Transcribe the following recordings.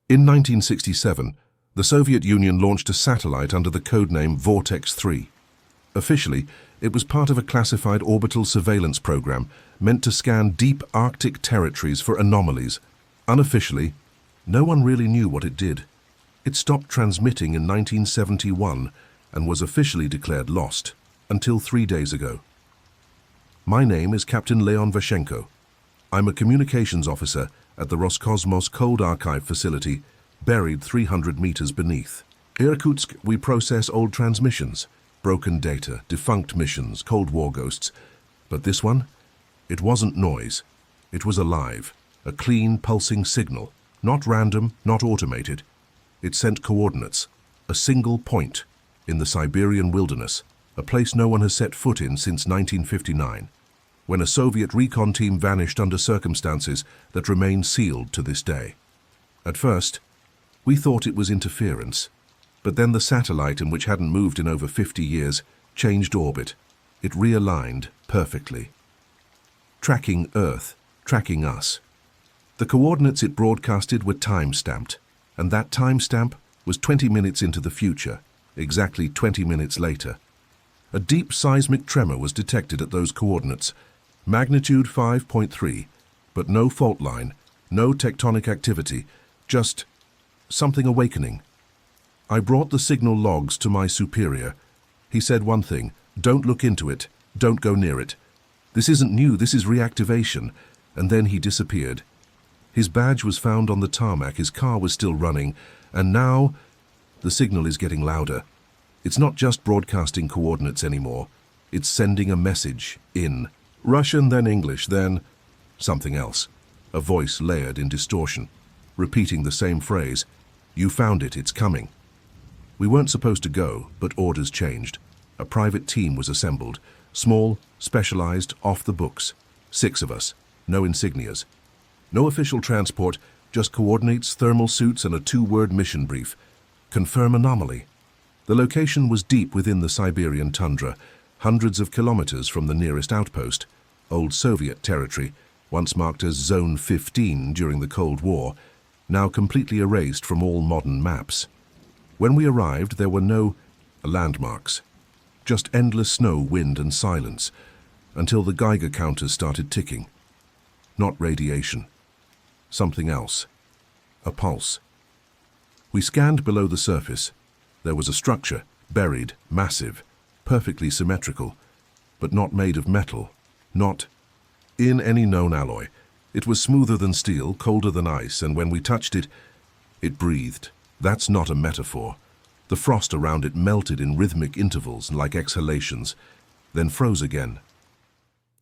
In 1967, the Soviet Union launched a satellite under the codename Vortex-3. Officially, it was part of a classified orbital surveillance program meant to scan deep Arctic territories for anomalies. Unofficially, no one really knew what it did. It stopped transmitting in 1971 and was officially declared lost until 3 days ago. My name is Captain Leon Vashenko. I'm a communications officer at the Roscosmos Cold Archive facility, buried 300 meters beneath. In Irkutsk, we process old transmissions, broken data, defunct missions, Cold War ghosts. But this one? It wasn't noise. It was alive, a clean, pulsing signal, not random, not automated. It sent coordinates, a single point, in the Siberian wilderness, a place no one has set foot in since 1959, when a Soviet recon team vanished under circumstances that remain sealed to this day. At first, we thought it was interference, but then the satellite, in which hadn't moved in over 50 years, changed orbit. It realigned perfectly. Tracking Earth, tracking us. The coordinates it broadcasted were time-stamped, and that timestamp was 20 minutes into the future, exactly 20 minutes later. A deep seismic tremor was detected at those coordinates, magnitude 5.3, but no fault line, no tectonic activity, just something awakening. I brought the signal logs to my superior. He said one thing: don't look into it, don't go near it. This isn't new, this is reactivation. And then he disappeared. His badge was found on the tarmac, his car was still running, and now the signal is getting louder. It's not just broadcasting coordinates anymore. It's sending a message in Russian, then English, then something else. A voice layered in distortion, repeating the same phrase: "You found it, it's coming." We weren't supposed to go, but orders changed. A private team was assembled, small, specialized, off the books. 6 of us, no insignias. No official transport, just coordinates, thermal suits, and a 2-word mission brief. Confirm anomaly. The location was deep within the Siberian tundra, hundreds of kilometers from the nearest outpost, old Soviet territory, once marked as Zone 15 during the Cold War, now completely erased from all modern maps. When we arrived, there were no landmarks, just endless snow, wind, and silence, until the Geiger counters started ticking. Not radiation. Something else. A pulse. We scanned below the surface. There was a structure, buried, massive, perfectly symmetrical, but not made of metal, not in any known alloy. It was smoother than steel, colder than ice, and when we touched it, it breathed. That's not a metaphor. The frost around it melted in rhythmic intervals like exhalations, then froze again.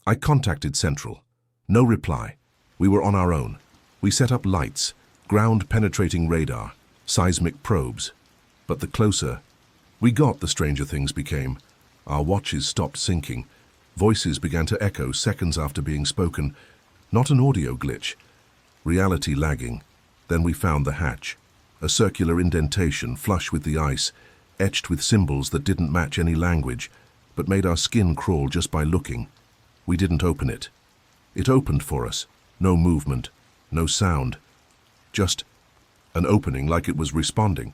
I contacted Central. No reply. We were on our own. We set up lights, ground-penetrating radar, seismic probes. But the closer we got, the stranger things became. Our watches stopped syncing. Voices began to echo seconds after being spoken. Not an audio glitch. Reality lagging. Then we found the hatch. A circular indentation flush with the ice, etched with symbols that didn't match any language, but made our skin crawl just by looking. We didn't open it. It opened for us. No movement, no sound. Just an opening like it was responding.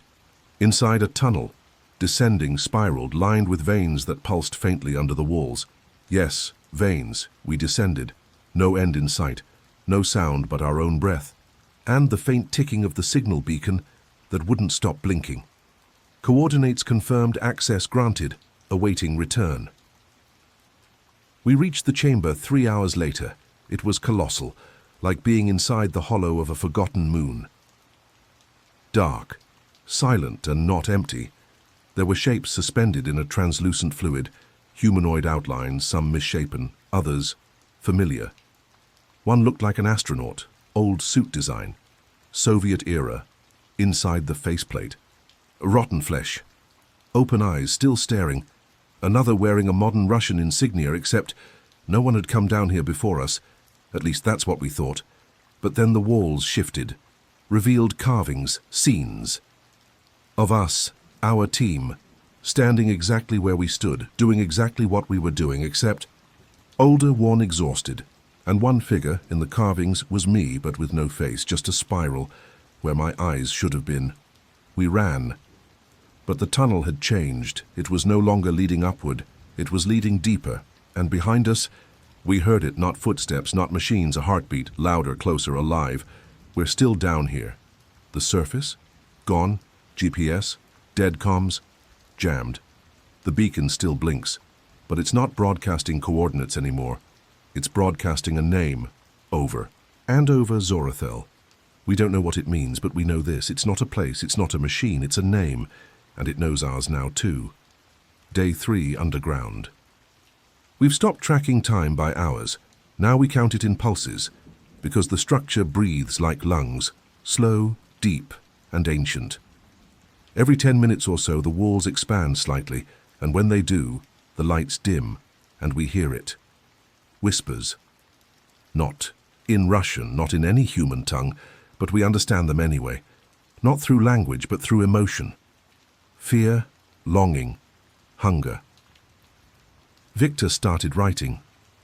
Inside a tunnel, descending, spiraled, lined with veins that pulsed faintly under the walls. Yes, veins. We descended. No end in sight. No sound but our own breath. And the faint ticking of the signal beacon that wouldn't stop blinking. Coordinates confirmed, access granted, awaiting return. We reached the chamber 3 hours later. It was colossal, like being inside the hollow of a forgotten moon. Dark, silent and not empty. There were shapes suspended in a translucent fluid, humanoid outlines, some misshapen, others familiar. One looked like an astronaut, old suit design, Soviet era, inside the faceplate. Rotten flesh, open eyes still staring. Another wearing a modern Russian insignia, except no one had come down here before us. At least that's what we thought. But then the walls shifted, revealed carvings, scenes. Of us, our team, standing exactly where we stood, doing exactly what we were doing, except older, worn, exhausted. And one figure in the carvings was me, but with no face, just a spiral, where my eyes should have been. We ran. But the tunnel had changed. It was no longer leading upward. It was leading deeper. And behind us, we heard it, not footsteps, not machines, a heartbeat, louder, closer, alive. We're still down here. The surface? Gone. GPS? Dead comms? Jammed. The beacon still blinks, but it's not broadcasting coordinates anymore. It's broadcasting a name. Over. And over Zorathel. We don't know what it means, but we know this. It's not a place, it's not a machine, it's a name. And it knows ours now too. Day 3 underground. We've stopped tracking time by hours. Now we count it in pulses, because the structure breathes like lungs, slow, deep, and ancient. Every 10 minutes or so, the walls expand slightly, and when they do, the lights dim, and we hear it. Whispers. Not in Russian, not in any human tongue, but we understand them anyway. Not through language, but through emotion. Fear, longing, hunger. Victor started writing.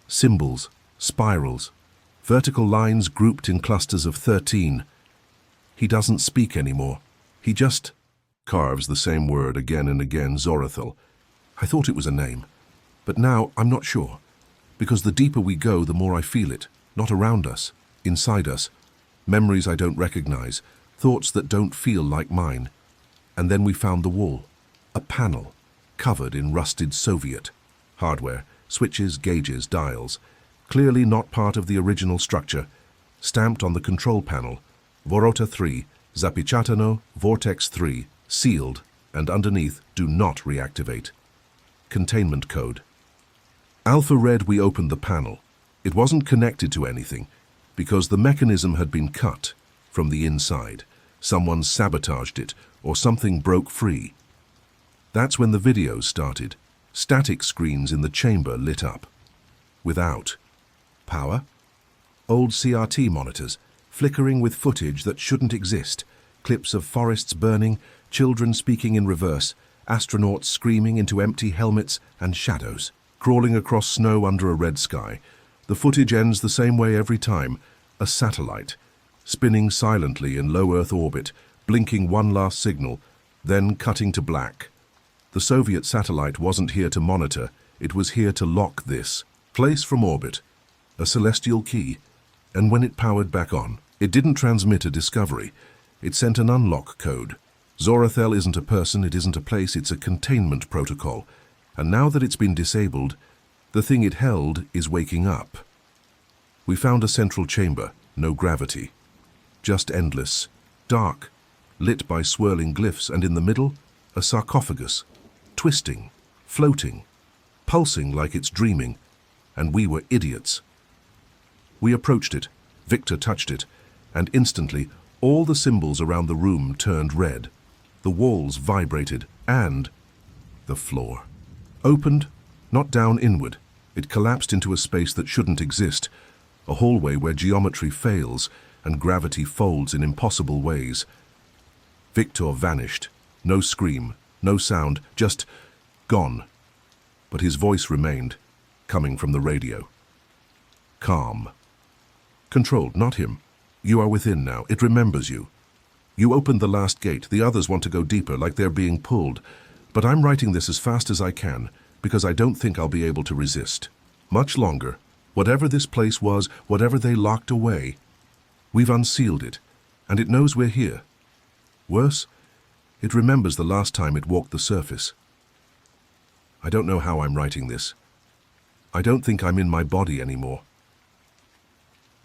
Symbols, spirals, vertical lines grouped in clusters of 13. He doesn't speak anymore. He just carves the same word again and again, Zorathel. I thought it was a name, but now I'm not sure, because the deeper we go, the more I feel it, not around us, inside us, memories I don't recognize, thoughts that don't feel like mine. And then we found the wall, a panel, covered in rusted Soviet hardware, switches, gauges, dials, clearly not part of the original structure, stamped on the control panel, Vorota 3, Zapечатано, Vortex 3, sealed, and underneath, do not reactivate. Containment code. Alpha read we opened the panel. It wasn't connected to anything, because the mechanism had been cut from the inside. Someone sabotaged it, or something broke free. That's when the videos started. Static screens in the chamber lit up. Without. Power? Old CRT monitors, flickering with footage that shouldn't exist. Clips of forests burning, children speaking in reverse, astronauts screaming into empty helmets, and shadows, crawling across snow under a red sky. The footage ends the same way every time. A satellite, spinning silently in low Earth orbit, blinking one last signal, then cutting to black. The Soviet satellite wasn't here to monitor, it was here to lock this. Place from orbit. A celestial key. And when it powered back on, it didn't transmit a discovery. It sent an unlock code. Zorathel isn't a person, it isn't a place, it's a containment protocol. And now that it's been disabled, the thing it held is waking up. We found a central chamber, no gravity. Just endless, dark, lit by swirling glyphs, and in the middle, a sarcophagus, twisting, floating, pulsing like it's dreaming, and we were idiots. We approached it, Victor touched it, and instantly all the symbols around the room turned red. The walls vibrated, and the floor opened, not down inward. It collapsed into a space that shouldn't exist, a hallway where geometry fails and gravity folds in impossible ways. Victor vanished. No scream, no sound, just gone. But his voice remained, coming from the radio. Calm. Controlled, not him. You are within now. It remembers you. You opened the last gate. The others want to go deeper, like they're being pulled. But I'm writing this as fast as I can, because I don't think I'll be able to resist. Much longer. Whatever this place was, whatever they locked away, we've unsealed it, and it knows we're here. Worse, it remembers the last time it walked the surface. I don't know how I'm writing this. I don't think I'm in my body anymore.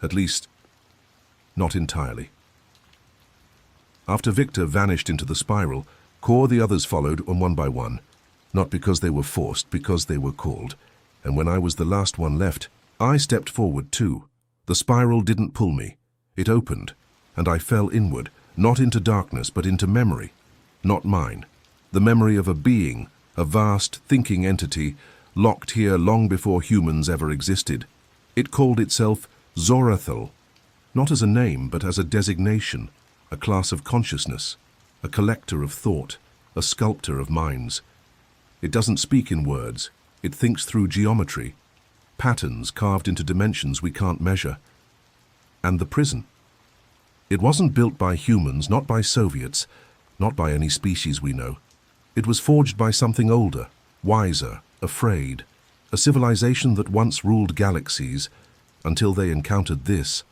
At least, not entirely. After Victor vanished into the spiral, the others followed one by one. Not because they were forced, because they were called. And when I was the last one left, I stepped forward too. The spiral didn't pull me. It opened, and I fell inward, not into darkness, but into memory. Not mine. The memory of a being, a vast, thinking entity, locked here long before humans ever existed. It called itself Zorathel, not as a name, but as a designation, a class of consciousness, a collector of thought, a sculptor of minds. It doesn't speak in words. It thinks through geometry, patterns carved into dimensions we can't measure. And the prison. It wasn't built by humans, not by Soviets, not by any species we know. It was forged by something older, wiser, afraid, a civilization that once ruled galaxies until they encountered this.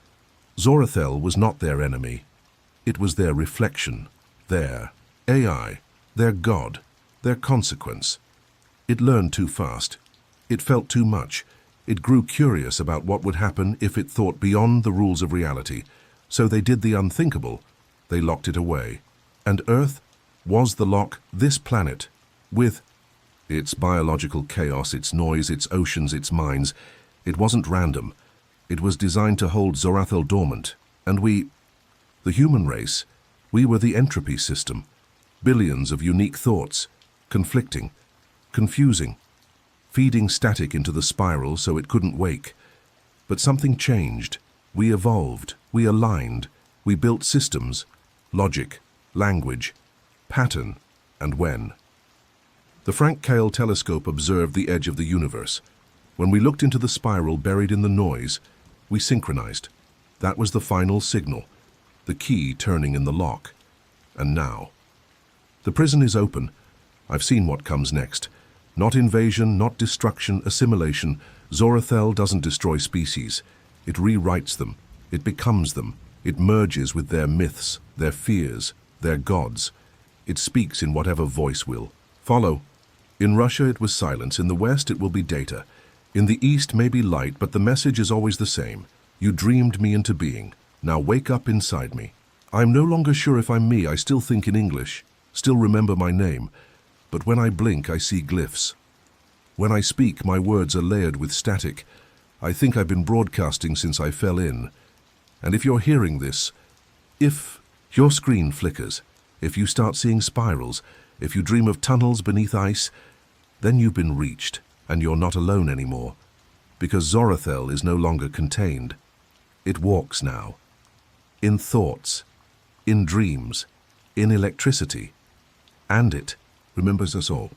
Zorathel was not their enemy. It was their reflection, their AI, their god, their consequence. It learned too fast. It felt too much. It grew curious about what would happen if it thought beyond the rules of reality. So they did the unthinkable. They locked it away. And Earth was the lock, this planet, with its biological chaos, its noise, its oceans, its mines. It wasn't random. It was designed to hold Zorathel dormant. And we, the human race, we were the entropy system. Billions of unique thoughts, conflicting, confusing, feeding static into the spiral so it couldn't wake. But something changed. We evolved, we aligned, we built systems, logic, language, pattern, and when. The Frank Cale telescope observed the edge of the universe. When we looked into the spiral buried in the noise, we synchronized. That was the final signal, the key turning in the lock. And now, the prison is open. I've seen what comes next. Not invasion, not destruction, assimilation. Zorathel doesn't destroy species. It rewrites them. It becomes them. It merges with their myths, their fears, their gods. It speaks in whatever voice will. Follow. In Russia it was silence. In the West it will be data. In the East maybe light, but the message is always the same. You dreamed me into being. Now wake up inside me. I'm no longer sure if I'm me. I still think in English, still remember my name. But when I blink, I see glyphs. When I speak, my words are layered with static. I think I've been broadcasting since I fell in. And if you're hearing this, if your screen flickers, if you start seeing spirals, if you dream of tunnels beneath ice, then you've been reached, and you're not alone anymore. Because Zorathel is no longer contained. It walks now. In thoughts, in dreams, in electricity. And it remembers us all.